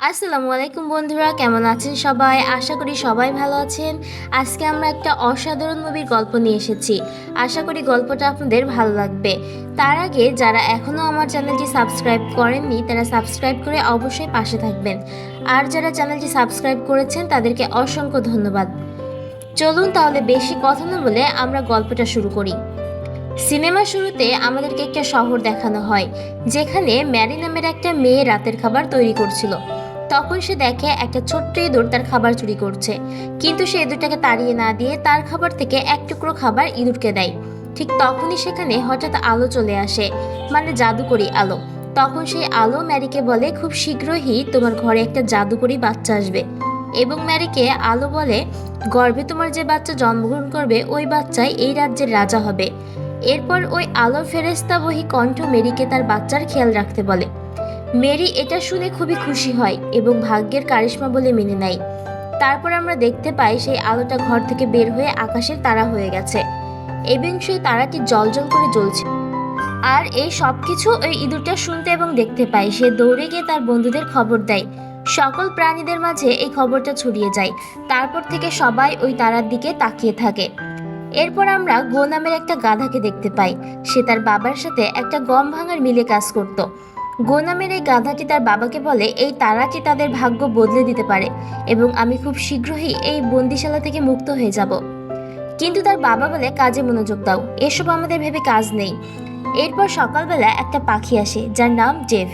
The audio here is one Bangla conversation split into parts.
আসসালামু আলাইকুম বন্ধুরা, কেমন আছেন সবাই? আশা করি সবাই ভালো আছেন। আজকে আমরা একটা অসাধারণ মুভির গল্প নিয়ে এসেছি। আশা করি গল্পটা আপনাদের ভালো লাগবে। তার আগে যারা এখনও আমার চ্যানেলটি সাবস্ক্রাইব করেননি তারা সাবস্ক্রাইব করে অবশ্যই পাশে থাকবেন। আর যারা চ্যানেলটি সাবস্ক্রাইব করেছেন তাদেরকে অসংখ্য ধন্যবাদ। চলুন তাহলে বেশি কথা না বলে আমরা গল্পটা শুরু করি। সিনেমা শুরুতে আমাদেরকে একটা শহর দেখানো হয়, যেখানে ম্যারি নামের একটা মেয়ে রাতের খাবার তৈরি করছিল। তখন সে দেখে একটা ছোট্ট ইঁদুর তার খাবার চুরি করছে, কিন্তু সে ইঁদুরটাকে তাড়িয়ে না দিয়ে তার খাবার থেকে এক টুকরো খাবার ইঁদুরকে দেয়। ঠিক তখনই সেখানে হঠাৎ আলো চলে আসে, মানে জাদুকরি আলো। তখন সেই আলো ম্যারিকে বলে, খুব শীঘ্রই তোমার ঘরে একটা জাদুকরি বাচ্চা আসবে। এবং ম্যারিকে আলো বলে, গর্ভে তোমার যে বাচ্চা জন্মগ্রহণ করবে ওই বাচ্চাই এই রাজ্যের রাজা হবে। এরপর ওই আলোর ফেরেস্তা বহি কণ্ঠ মেরিকে তার বাচ্চার খেয়াল রাখতে বলে। মেরি এটা শুনে খুবই খুশি হয় এবং ভাগ্যের কারিশমা বলে মেনে নেয়। তারপর আমরা দেখতে পাই সেই আলোটা ঘর থেকে বের হয়ে আকাশের তারা হয়ে গেছে এবং সেই তারাটি জ্বলজ্বল করে জ্বলছে। আর এই সব কিছু ওই ইঁদুরটা শুনতে এবং দেখতে পায়। সে দৌড়ে গিয়ে তার বন্ধুদের খবর দেয়। সকল প্রাণীদের মাঝে এই খবরটা ছড়িয়ে যায়। তারপর থেকে সবাই ওই তারার দিকে তাকিয়ে থাকে। এরপর আমরা গো নামের একটা গাধাকে দেখতে পাই। সে তার বাবার সাথে একটা গম ভাঙার মিলে কাজ করত। গো নামের এই গাধাটি তার বাবাকে বলে, এই তারাটি তাদের ভাগ্য বদলে দিতে পারে এবং আমি খুব শীঘ্রই এই বন্দিশালা থেকে মুক্ত হয়ে যাব। কিন্তু তার বাবা বলে, কাজে মনোযোগ দাও, এসব আমাদের ভেবে কাজ নেই। এরপর সকালবেলা একটা পাখি আসে যার নাম জেফ।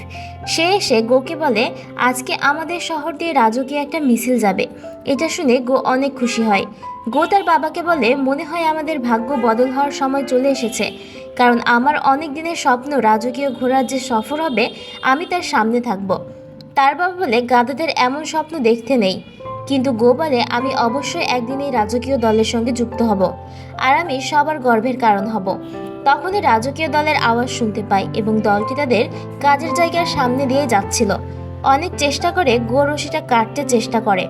সে এসে গোকে বলে, আজকে আমাদের শহর দিয়ে রাজকীয় একটা মিছিল যাবে। এটা শুনে গো অনেক খুশি হয়। গো তার বাবাকে বলে, মনে হয় আমাদের ভাগ্য বদল হওয়ার সময় চলে এসেছে, কারণ আমার অনেক দিনের স্বপ্ন রাজকীয় ঘোড়ার যে সফর হবে আমি তার সামনে থাকব। তার বাবা বলে, গাধাদের এমন স্বপ্ন দেখতে নেই। কিন্তু গো বলে, আমি অবশ্যই একদিন এই রাজকীয় দলের সঙ্গে যুক্ত হব, আর আমি সবার গর্বের কারণ হব। তখনই রাজকীয় দলের আওয়াজ শুনতে পাই এবং দলটি তাদের কাজের জায়গার সামনে দিয়ে যাচ্ছিল। অনেক চেষ্টা করে গো রশিটা কাটতে চেষ্টা করে।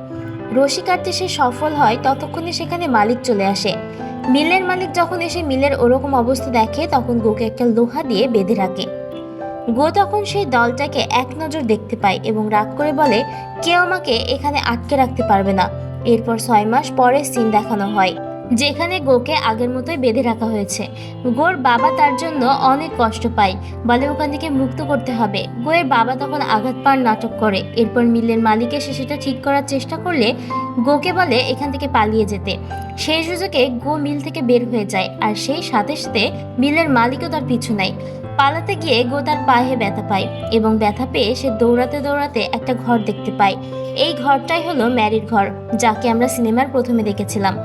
রশি কাটতে সে সফল হয়, ততক্ষণে সেখানে মালিক চলে আসে। মিলের মালিক যখন এসে মিলের ওরকম অবস্থা দেখে তখন গোকে একটা লোহা দিয়ে বেঁধে রাখে। গো তখন সেই দলটাকে এক নজর দেখতে পায় এবং রাগ করে বলে, কেউ আমাকে এখানে আটকে রাখতে পারবে না। এরপর 6 মাস পরে সিন দেখানো হয়, যেখানে গোকে আগের মতোই বেঁধে রাখা হয়েছে। গোর বাবা তার জন্য অনেক কষ্ট পায়, বলে ওখান থেকে মুক্ত করতে হবে। গোয়ের বাবা তখন আঘাত পাওয়ার নাটক করে। এরপর মিলের মালিক এসে সেটা ঠিক করার চেষ্টা করলে গোকে বলে এখান থেকে পালিয়ে যেতে। সেই সুযোগে গো মিল থেকে বের হয়ে যায়, আর সেই সাথে সাথে মিলের মালিকও তার পিছু নেয়। পালাতে গিয়ে গো তার পায়ে ব্যথা পায় এবং ব্যথা পেয়ে সে দৌড়াতে দৌড়াতে একটা ঘর দেখতে পায়। এই ঘরটাই হলো ম্যারির ঘর, যাকে আমরা সিনেমার প্রথমে দেখেছিলাম।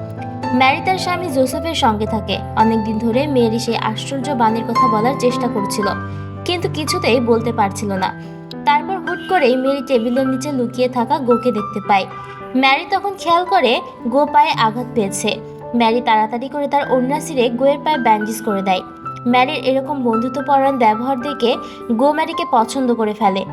ম্যারি তার স্বামী জোসেফের সঙ্গে থাকে। অনেকদিন ধরে মেরি সেই আশ্চর্য বাণীর কথা বলার চেষ্টা করছিল, কিন্তু কিছুতেই বলতে পারছিল না। তারপর হুট করেই মেরি টেবিলের নিচে লুকিয়ে থাকা গোকে দেখতে পায়। ম্যারি তখন খেয়াল করে গো পায়ে আঘাত পেয়েছে। ম্যারি তাড়াতাড়ি করে তার ওড়না ছিঁড়ে গোয়ের পায়ে ব্যান্ডেজ করে দেয়। ম্যারির এরকম বন্ধুত্বপরায়ণ ব্যবহার দেখে গো ম্যারিকে পছন্দ করে ফেলে।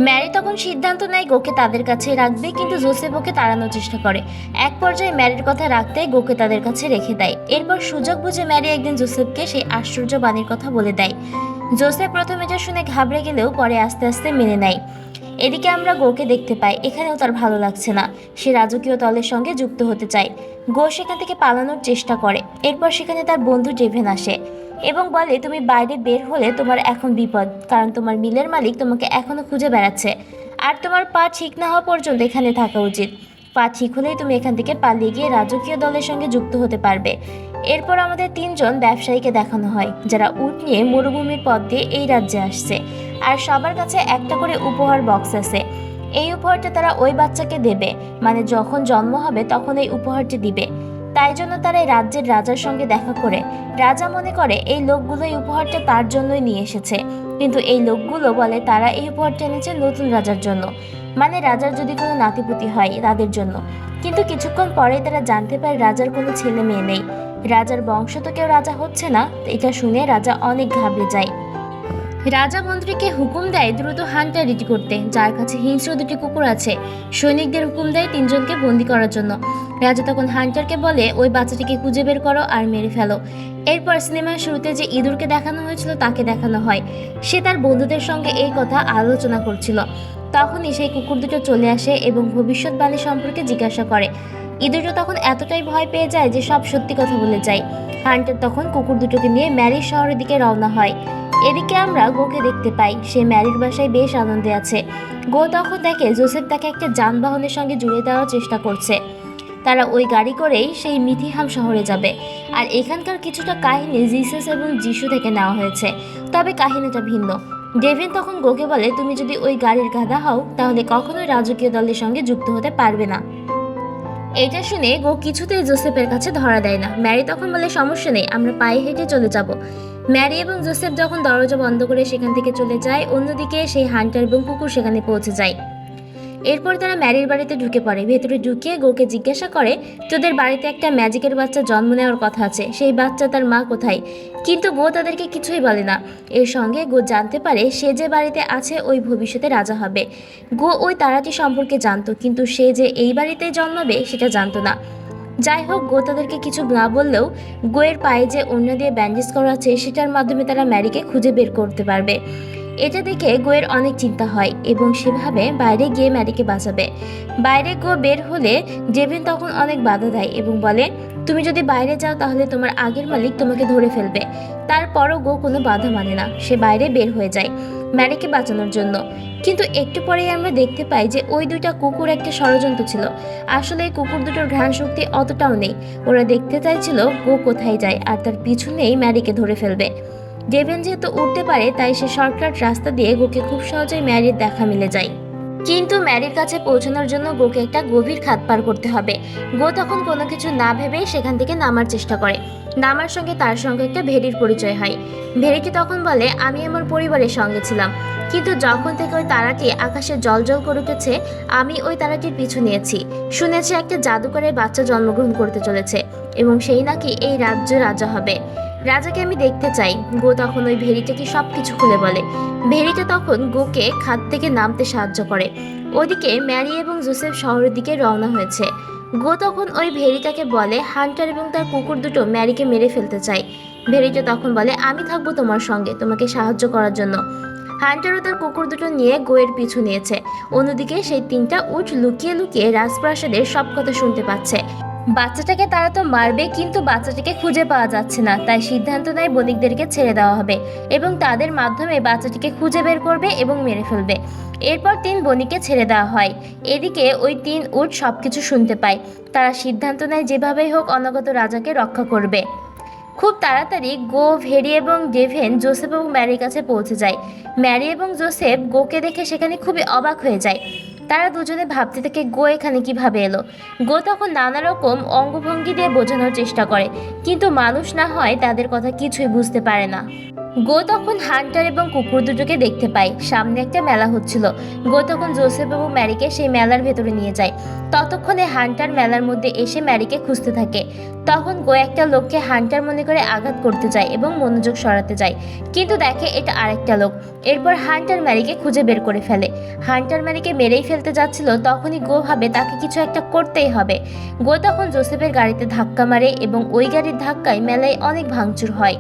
ম্যারি তখন সিদ্ধান্ত নেয় গোকে তাদের কাছে রাখবে, কিন্তু জোসেফ ওকে তাড়ানোর চেষ্টা করে। এক পর্যায়ে ম্যারির কথা রাখতেই গোকে তাদের কাছে রেখে দেয়। এরপর সুযোগ বুঝে ম্যারি একদিন জোসেফকে সেই আশ্চর্য বাণীর কথা বলে দেয়। জোসেফ প্রথমে এটা শুনে ঘাবড়ে গেলেও পরে আস্তে আস্তে মেনে নেয়। এদিকে আমরা গোকে দেখতে পাই, এখানেও তার ভালো লাগছে না। সে রাজকীয় দলের সঙ্গে যুক্ত হতে চায়। গো সেখান থেকে পালানোর চেষ্টা করে। এরপর সেখানে তার বন্ধু ডেভেন আসে এবং বলে, তুমি বাইরে বের হলে তোমার এখন বিপদ, কারণ তোমার মিলের মালিক তোমাকে এখনো খুঁজে বেড়াচ্ছে, আর তোমার পা ঠিক না হওয়া পর্যন্ত এখানে থাকা উচিত। পা ঠিক হলেই তুমি এখান থেকে পালিয়ে গিয়ে রাজকীয় দলের সঙ্গে যুক্ত হতে পারবে। এরপর আমাদের 3জন ব্যবসায়ীকে দেখানো হয়, যারা উট নিয়ে মরুভূমির পথ দিয়ে এই রাজ্যে আসছে, আর সবার কাছে একটা করে উপহার বক্স আছে। এই উপহারটা তারা ওই বাচ্চাকে দেবে, মানে যখন জন্ম হবে তখন এই উপহারটি দিবে। তাই জন্য তারা এই রাজ্যের রাজার সঙ্গে দেখা করে। রাজা মনে করে এই লোকগুলো এই উপহারটা তার জন্যই নিয়ে এসেছে, কিন্তু এই লোকগুলো বলে তারা এই উপহারটা এনেছে নতুন রাজার জন্য, মানে রাজার যদি কোনো নাতিপুতি হয় তাদের জন্য। কিন্তু কিছুক্ষণ পরেই তারা জানতে পারে রাজার কোনো ছেলে মেয়ে নেই। রাজার বংশ তো কেউ রাজা হচ্ছে না। এটা শুনে রাজা অনেক ঘাবড়ে যায়। রাজা মন্ত্রীকে হুকুম দেয় দ্রুত হান্টার রেডি করতে, যার কাছে হিংস্র 2টি কুকুর আছে। সৈনিকদের হুকুম দেয় 3জনকে বন্দি করার জন্য। রাজা তখন হান্টারকে বলে, ওই বাচ্চাটিকে খুঁজে বের করো আর মেরে ফেলো। এরপর সিনেমার শুরুতে যে ইঁদুরকে দেখানো হয়েছিল তাকে দেখানো হয়। সে তার বন্ধুদের সঙ্গে এই কথা আলোচনা করছিল। তখনই সেই কুকুর দুটো চলে আসে এবং ভবিষ্যৎবাণী সম্পর্কে জিজ্ঞাসা করে। ইঁদুরটা তখন এতটাই ভয় পেয়ে যায় যে সব সত্যি কথা বলে যায়। হান্টার তখন কুকুর দুটোকে নিয়ে ম্যারির শহরের দিকে রওনা হয়। এদিকে আমরা গোকে দেখতে পাই, সে ম্যারির বাসায় বেশ আনন্দে আছে। গো তখন দেখে জোসেফ তাকে একটা যানবাহনের সঙ্গে জুড়ে দেওয়ার চেষ্টা করছে। তারা ওই গাড়ি করেই সেই মিথিহাম শহরে যাবে। আর এখানকার কিছুটা কাহিনী জিসাস এবং যিশু থেকে নেওয়া হয়েছে, তবে কাহিনীটা ভিন্ন। ডেভিন তখন গোকে বলে, তুমি যদি ওই গাড়ির গাধা হও তাহলে কখনোই রাজকীয় দলের সঙ্গে যুক্ত হতে পারবে না। এটা শুনে গো কিছুতেই জোসেফের কাছে ধরা দেয় না। ম্যারি তখন বলে, সমস্যা নেই, আমরা পায়ে হেঁটে চলে যাব। ম্যারি এবং জোসেফ যখন দরজা বন্ধ করে সেখান থেকে চলে যায়, অন্যদিকে সেই হান্টার এবং কুকুর সেখানে পৌঁছে যায়। এরপর তারা ম্যারির বাড়িতে ঢুকে পড়ে। ভেতরে ঢুকিয়ে গোকে জিজ্ঞাসা করে, তোদের বাড়িতে একটা ম্যাজিকের বাচ্চা জন্ম নেওয়ার কথা আছে, সেই বাচ্চা তার মা কোথায়? কিন্তু গো তাদেরকে কিছুই বলে না। এর সঙ্গে গো জানতে পারে সে যে বাড়িতে আছে ওই ভবিষ্যতে রাজা হবে। গো ওই তারাটি সম্পর্কে জানতো, কিন্তু সে যে এই বাড়িতেই জন্মাবে সেটা জানতো না। যাই হোক, গো তাদেরকে কিছু না বললেও গোয়ের পায়ে যে ওড়না দিয়ে ব্যান্ডেজ করা আছে সেটার মাধ্যমে তারা ম্যারিকে খুঁজে বের করতে পারবে। এটা দেখে গোয়ের অনেক চিন্তা হয় এবং সেভাবে বাইরে গিয়ে ম্যারিকে বাঁচাবে। বাইরে গো বের হলে ডেভিন তখন অনেক বাধা দেয় এবং বলে, তুমি যদি বাইরে যাও তাহলে তোমার আগের মালিক তোমাকে ধরে ফেলবে। তারপরও গো কোনো বাধা মানে না, সে বাইরে বের হয়ে যায় ম্যারিকে বাঁচানোর জন্য। কিন্তু একটু পরেই আমরা দেখতে পাই যে ওই দুইটা কুকুর একটা ষড়যন্ত্র ছিল। আসলে এই কুকুর দুটোর ঘ্রাণ শক্তি অতটাও নেই। ওরা দেখতে চাইছিল গো কোথায় যায় আর তার পিছনেই ম্যারিকে ধরে ফেলবে। ডেভিন যেহেতু উঠতে পারে তাই সে শর্টকাট রাস্তা দিয়ে গোকে খুব সহজেই ম্যারির দেখা মিলে যায়। কিন্তু ম্যারির কাছে পৌঁছানোর জন্য গোকে একটা গভীর খাদ পার করতে হবে। গো তখন কোনো কিছু না ভেবেই সেখান থেকে নামার চেষ্টা করে। নামার সঙ্গে তার সঙ্গে একটা ভেড়ির পরিচয় হয়। ভেড়িটি তখন বলে, আমি আমার পরিবারের সঙ্গে ছিলাম, কিন্তু যখন থেকে ওই তারাটি আকাশে জ্বলজ্বল করে উঠেছে আমি ওই তারাটির পিছু নিয়েছি। শুনেছি একটা জাদুকরের বাচ্চা জন্মগ্রহণ করতে চলেছে এবং সেই নাকি এই রাজ্য রাজা হবে। রাজাকে আমি দেখতে চাই। গো তখন ওই ভেড়িটাকে সবকিছু খুলে বলে। ভেড়িটা তখন গোকে খাদ থেকে নামতে সাহায্য করে। ওদিকে ম্যারি এবং জোসেফ শহরের দিকে রওনা হয়েছে। গো তখন ওই ভেড়িটাকে বলে, হান্টার এবং তার কুকুর দুটো ম্যারিকে মেরে ফেলতে চায়। ভেড়িটা তখন বলে, আমি থাকবো তোমার সঙ্গে তোমাকে সাহায্য করার জন্য। হান্টারও তার কুকুর দুটো নিয়ে গোয়ের পিছু নিয়েছে। অন্যদিকে সেই তিনটা উট লুকিয়ে লুকিয়ে রাজপ্রাসাদের সব কথা শুনতে পাচ্ছে। বাচ্চাটাকে তারা তো মারবে, কিন্তু বাচ্চাটাকে খুঁজে পাওয়া যাচ্ছে না, তাই সিদ্ধান্ত নেয় বণিকদেরকে ছেড়ে দেওয়া হবে এবং তাদের মাধ্যমে বাচ্চাটিকে খুঁজে বের করবে এবং মেরে ফেলবে। এরপর 3 বণিককে ছেড়ে দেওয়া হয়। এদিকে ওই 3 উট সবকিছু শুনতে পায়। তারা সিদ্ধান্ত নেয় যেভাবেই হোক অনাগত রাজাকে রক্ষা করবে। খুব তাড়াতাড়ি গো, ভেরি এবং ডেভেন জোসেফ এবং ম্যারির কাছে পৌঁছে যায়। ম্যারি এবং জোসেফ গোকে দেখে সেখানে খুবই অবাক হয়ে যায়। তারা দুজনে ভাবতে থাকে গো এখানে কিভাবে এলো। গো তখন নানা রকম অঙ্গভঙ্গি দিয়ে বোঝানোর চেষ্টা করে, কিন্তু মানুষ না হয় তাদের কথা কিছুই বুঝতে পারে না। গো তখন হান্টার এবং কুকুর দুটোকে দেখতে পায়। সামনে একটা মেলা হচ্ছিল। গো তখন জোসেফ এবং ম্যারিকে সেই মেলার ভেতরে নিয়ে যায়। ততক্ষণে হান্টার মেলার মধ্যে এসে ম্যারিকে খুঁজতে থাকে। তখন গো একটা লোককে হান্টার মনে করে আঘাত করতে যায় এবং মনোযোগ সরাতে যায়, কিন্তু দেখে এটা আরেকটা লোক। এরপর হান্টার ম্যারিকে খুঁজে বের করে ফেলে। হান্টার ম্যারিকে মেরেই ফেলতে যাচ্ছিল, তখনই গো ভাবে তাকে কিছু একটা করতেই হবে। গো তখন জোসেফের গাড়িতে ধাক্কা মারে এবং ওই গাড়ির ধাক্কায় মেলায় অনেক ভাঙচুর হয়।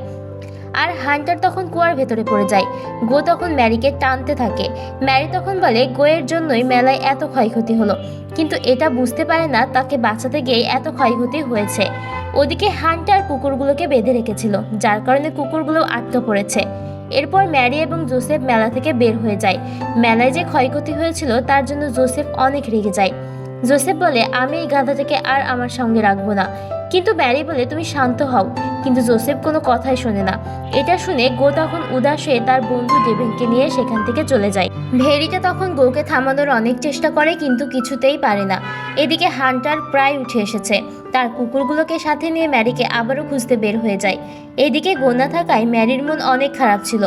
আর হান্টার তখন কুয়ার ভেতরে পড়ে যায়। গো তখন ম্যারিকে টানতে থাকে। ম্যারি তখন বলে গোয়ের জন্যই মেলায় এত ক্ষয়ক্ষতি হলো, কিন্তু এটা বুঝতে পারে না তাকে বাঁচাতে গিয়ে এত ক্ষয়ক্ষতি হয়েছে। ওদিকে হান্টার কুকুরগুলোকে বেঁধে রেখেছিল, যার কারণে কুকুরগুলো আটকা পড়েছে। এরপর ম্যারি এবং জোসেফ মেলা থেকে বের হয়ে যায়। মেলায় যে ক্ষয়ক্ষতি হয়েছিল তার জন্য জোসেফ অনেক রেগে যায়। জোসেফ বলে, আমি এই গাধাটাকে আর আমার সঙ্গে রাখবো না। কিন্তু ম্যারি বলে, তুমি শান্ত হও। কিন্তু জোসেফ কোনো কথাই শোনে না। এটা শুনে গো তখন উদাস হয়ে তার বন্ধু ডেভিনকে নিয়ে সেখান থেকে চলে যায়। ভেরিটা তখন গোকে থামানোর অনেক চেষ্টা করে, কিন্তু কিছুতেই পারে না। এদিকে হান্টার প্রায় উঠে এসেছে। তার কুকুরগুলোকে সাথে নিয়ে ম্যারিকে আবারও খুঁজতে বের হয়ে যায়। এদিকে গো না থাকায় ম্যারির মন অনেক খারাপ ছিল।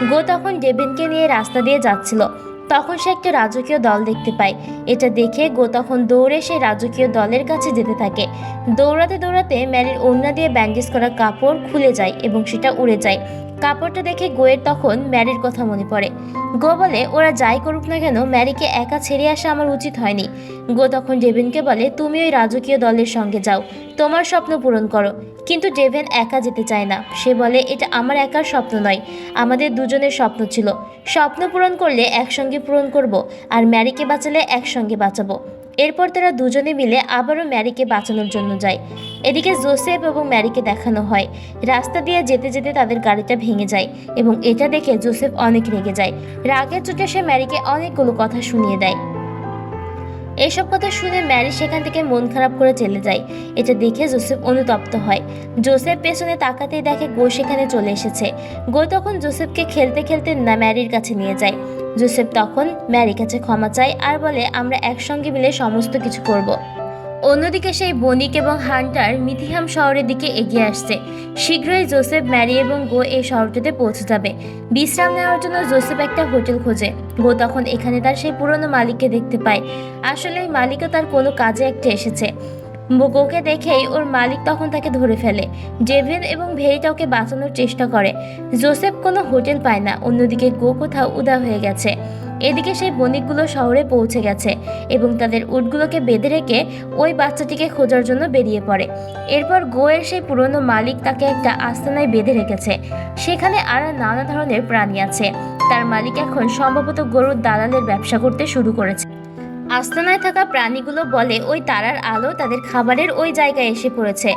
গো তখন ডেভিনকে নিয়ে রাস্তা দিয়ে যাচ্ছিল। তখন সে একটা রাজকীয় দল দেখতে পায়। এটা দেখে গো তখন দৌড়ে সেই রাজকীয় দলের কাছে যেতে থাকে। দৌড়াতে দৌড়াতে ম্যারির ওড়না দিয়ে ব্যান্ডেজ করা কাপড় খুলে যায় এবং সেটা উড়ে যায়। কাপড়টা দেখে গোয়ের তখন ম্যারির কথা মনে পড়ে। গো বলে, ওরা যাই করুক না কেন ম্যারিকে একা ছেড়ে আসা আমার উচিত হয়নি। গো তখন ডেভিনকে বলে, তুমি ওই রাজকীয় দলের সঙ্গে যাও, তোমার স্বপ্ন পূরণ করো। কিন্তু ডেভেন একা যেতে চায় না। সে বলে, এটা আমার একার স্বপ্ন নয়, আমাদের দুজনের স্বপ্ন ছিল। স্বপ্ন পূরণ করলে একসঙ্গে পূরণ করব, আর ম্যারিকে বাঁচালে একসঙ্গে বাঁচাবো। এরপর তারা দুজনে মিলে আবারও ম্যারিকে বাঁচানোর জন্য যায়। এদিকে জোসেফ এবং ম্যারিকে দেখানো হয় রাস্তা দিয়ে যেতে যেতে তাদের গাড়িটা ভেঙে যায়, এবং এটা দেখে জোসেফ অনেক রেগে যায়। রাগের চোটে সে ম্যারিকে অনেকগুলো কথা শুনিয়ে দেয়। এসব কথা শুনে ম্যারি সেখান থেকে মন খারাপ করে চলে যায়। এটা দেখে জোসেফ অনুতপ্ত হয়। জোসেফ পেছনে তাকাতেই দেখে গো সেখানে চলে এসেছে। গো তখন জোসেফকে খেলতে খেলতে না ম্যারির কাছে নিয়ে যায়। জোসেফ তখন ম্যারির কাছে ক্ষমা চায় আর বলে, আমরা একসঙ্গে মিলে সমস্ত কিছু করব। অন্যদিকে সেই বণিক এবং হান্টার মিথিহাম শহরের দিকে এগিয়ে আসছে। শীঘ্রই জোসেফ, ম্যারি এবং গো এই শহরটিতে পৌঁছে যাবে। বিশ্রাম নেওয়ার জন্য জোসেফ একটা হোটেল খোঁজে। গো তখন এখানে তার সেই পুরনো মালিককে দেখতে পায়। আসলে এই মালিকও তার কোনো কাজে একটা এসেছে। গোকে দেখেই ওর মালিক তখন তাকে ধরে ফেলে। ডেভেন এবং ভেরিটা ওকে বাঁচানোর চেষ্টা করে। জোসেফ কোনো হোটেল পায় না। অন্যদিকে গো কোথাও উধাও হয়ে গেছে। এদিকে সেই বণিকগুলো শহরে পৌঁছে গেছে এবং তাদের উটগুলোকে বেঁধে রেখে ওই বাচ্চাটিকে খোঁজার জন্য বেরিয়ে পড়ে। এরপর গোয়ের সেই পুরনো মালিক তাকে একটা আস্তানায় বেঁধে রেখেছে। সেখানে আরও নানা ধরনের প্রাণী আছে। তার মালিক এখন সম্ভবত গরুর দালালের ব্যবসা করতে শুরু করেছে। আস্তানায় থাকা প্রাণীগুলো বলে ওই তারার আলো তাদের খাবারের ওই জায়গায় এসে পড়েছে।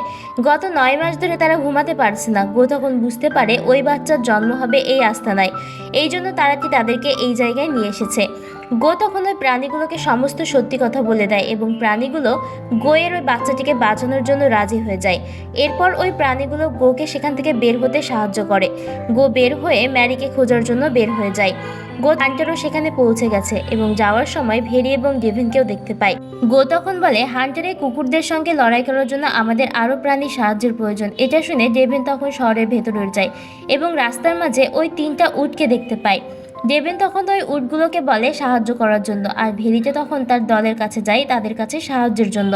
গত 9 মাস ধরে তারা ঘুমাতে পারছে না। গো তখন বুঝতে পারে ওই বাচ্চার জন্ম হবে এই আস্তানায়। এই জন্য তারাটি তাদেরকে এই জায়গায় নিয়ে এসেছে। গো তখন ওই প্রাণীগুলোকে সমস্ত সত্যি কথা বলে দেয় এবং প্রাণীগুলো গোয়ের ওই বাচ্চাটিকে বাঁচানোর জন্য রাজি হয়ে যায়। এরপর ওই প্রাণীগুলো গোকে সেখান থেকে বের হতে সাহায্য করে। গো বের হয়ে ম্যারিকে খোঁজার জন্য বের হয়ে যায়। গো হান্টারও সেখানে পৌঁছে গেছে এবং যাওয়ার সময় ভেরি এবং ডেভিনকেও দেখতে পায়। গো তখন বলে, হান্টারের কুকুরদের সঙ্গে লড়াই করার জন্য আমাদের আরও প্রাণী সাহায্যের প্রয়োজন। এটা শুনে ডেভিন তখন শহরের ভেতরে যায় এবং রাস্তার মাঝে ওই 3টা উটকে দেখতে পায়। ডেভিন তখন ওই উটগুলোকে বলে সাহায্য করার জন্য, আর ভেরিটা তখন তার দলের কাছে যায় তাদের কাছে সাহায্যের জন্য।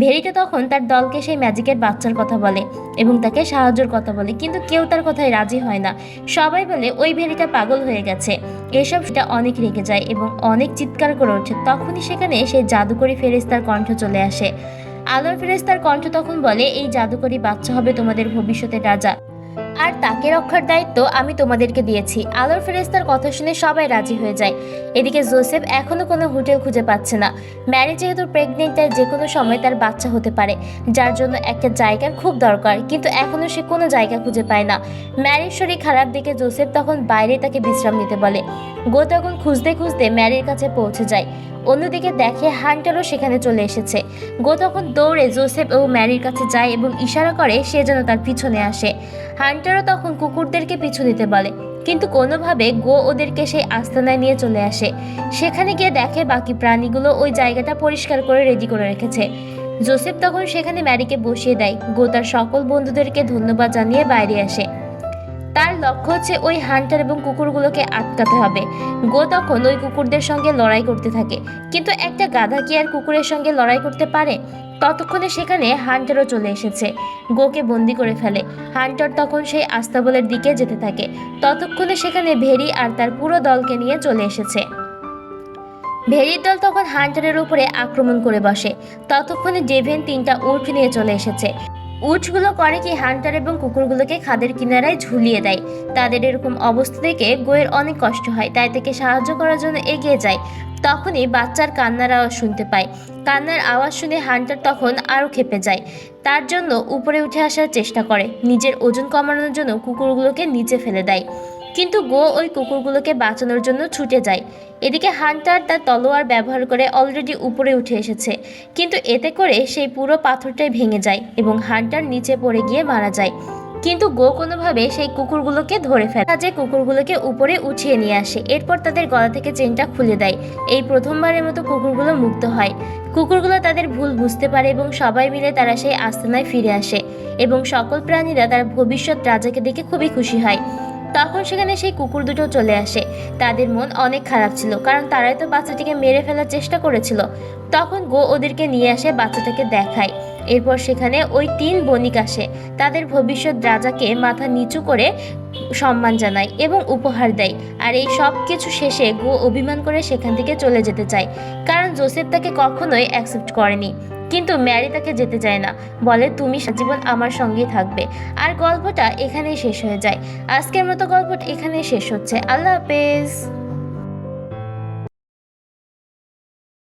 ভেরিটা তখন তার দলকে সেই ম্যাজিকের বাচ্চার কথা বলে এবং তাকে সাহায্যের কথা বলে, কিন্তু কেউ তার কথায় রাজি হয় না। সবাই বলে ওই ভেরিটা পাগল হয়ে গেছে। এসব সেটা অনেক রেগে যায় এবং অনেক চিৎকার করে ওঠে। তখনই সেখানে সেই জাদুকরি ফেরেশতার কণ্ঠ চলে আসে। আলোর ফেরেশতার কণ্ঠ তখন বলে, এই জাদুকরি বাচ্চা হবে তোমাদের ভবিষ্যতের রাজা, আর তাকে রক্ষার দায়িত্ব আমি তোমাদেরকে দিয়েছি। আলোর ফেরেশতার কথা শুনে সবাই রাজি হয়ে যায়। এদিকে জোসেফ এখনো কোনো হোটেল খুঁজে পাচ্ছে না। ম্যারি যেহেতু প্রেগনেন্ট, তাই যে কোনো সময় তার বাচ্চা হতে পারে, যার জন্য একটা জায়গার খুব দরকার, কিন্তু এখনো সে কোনো জায়গা খুঁজে পায় না। ম্যারির শরীর খারাপ দেখে জোসেফ তখন বাইরে তাকে বিশ্রাম নিতে বলে। গো তখন খুঁজতে খুঁজতে ম্যারির কাছে পৌঁছে যায়। অন্যদিকে দেখে হান্টারও সেখানে চলে এসেছে। গো তখন দৌড়ে জোসেফ ও ম্যারির কাছে যায় এবং ইশারা করে সে যেন তার পিছনে আসে। হান্টারও তখন কুকুরদেরকে পিছু নিতে বলে, কিন্তু কোনোভাবে গো ওদেরকে সেই আস্তানায় নিয়ে চলে আসে। সেখানে গিয়ে দেখে বাকি প্রাণীগুলো ওই জায়গাটা পরিষ্কার করে রেডি করে রেখেছে। জোসেফ তখন সেখানে ম্যারিকে বসিয়ে দেয়। গো তার সকল বন্ধুদেরকে ধন্যবাদ জানিয়ে বাইরে আসে। তার লক্ষ্য হচ্ছে ওই হান্টার এবং কুকুরগুলোকে আটকাতে হবে। গো তখন ওই কুকুরদের সঙ্গে লড়াই করতে থাকে, কিন্তু একটা গাধা কি আর কুকুরের সঙ্গে লড়াই করতে পারে? ততক্ষণে সেখানে হান্টারও চলে এসেছে। গোকে বন্দি করে ফেলে। হান্টার তখন সেই আস্তাবলের দিকে যেতে থাকে। ততক্ষণে সেখানে ভেরি আর তার পুরো দলকে নিয়ে চলে এসেছে। ভেরির দল তখন হান্টারের উপরে আক্রমণ করে বসে। ততক্ষণে ডেভেন 3টা উট নিয়ে চলে এসেছে। উটগুলো করে কি, হান্টার এবং কুকুরগুলোকে খাদের কিনারায় ঝুলিয়ে দেয়। তাদের এরকম অবস্থা দেখে গোয়ের অনেক কষ্ট হয়, তাই তাকে সাহায্য করার জন্য এগিয়ে যায়। তখনই বাচ্চার কান্নার আওয়াজ শুনতে পায়। কান্নার আওয়াজ শুনে হান্টার তখন আরও ক্ষেপে যায়। তার জন্য উপরে উঠে আসার চেষ্টা করে। নিজের ওজন কমানোর জন্য কুকুরগুলোকে নিচে ফেলে দেয়, কিন্তু গো ওই কুকুরগুলোকে বাঁচানোর জন্য ছুটে যায়। এদিকে হান্টার তার তলোয়ার ব্যবহার করে অলরেডি উপরে উঠে এসেছে, কিন্তু এতে করে সেই পুরো পাথরটাই ভেঙে যায় এবং হান্টার নিচে পড়ে গিয়ে মারা যায়। কিন্তু গো কোনোভাবে সেই কুকুরগুলোকে ধরে ফেলে, যে কুকুরগুলোকে উপরে উঠিয়ে নিয়ে আসে। এরপর তাদের গলা থেকে চেনটা খুলে দেয়। এই প্রথমবারের মতো কুকুরগুলো মুক্ত হয়। কুকুরগুলো তাদের ভুল বুঝতে পারে এবং সবাই মিলে তারা সেই আস্তানায় ফিরে আসে এবং সকল প্রাণীরা তার ভবিষ্যৎ রাজাকে দেখে খুবই খুশি হয়। তখন সেখানে সেই কুকুর দুটো চলে আসে। তাদের মন অনেক খারাপ ছিল, কারণ তারাই তো বাচ্চাটিকে মেরে ফেলার চেষ্টা করেছিল। তখন গো ওদেরকে নিয়ে আসে, বাচ্চাটাকে দেখায়। এরপর সেখানে ওই 3 বণিক আসে। তাদের ভবিষ্যৎ রাজাকে মাথা নিচু করে সম্মান জানায় এবং উপহার দেয়। আর এই সব কিছু শেষে গো অভিমান করে সেখান থেকে চলে যেতে চায়, কারণ জোসেফ তাকে কখনোই অ্যাকসেপ্ট করেনি। কিন্তু ম্যারি তাকে যেতে চায় না, বলে তুমি জীবন আমার সঙ্গেই থাকবে। আর গল্পটা এখানেই শেষ হয়ে যায়। আজকের মতো গল্পটা এখানেই শেষ হচ্ছে। আল্লাহ হাফেজ।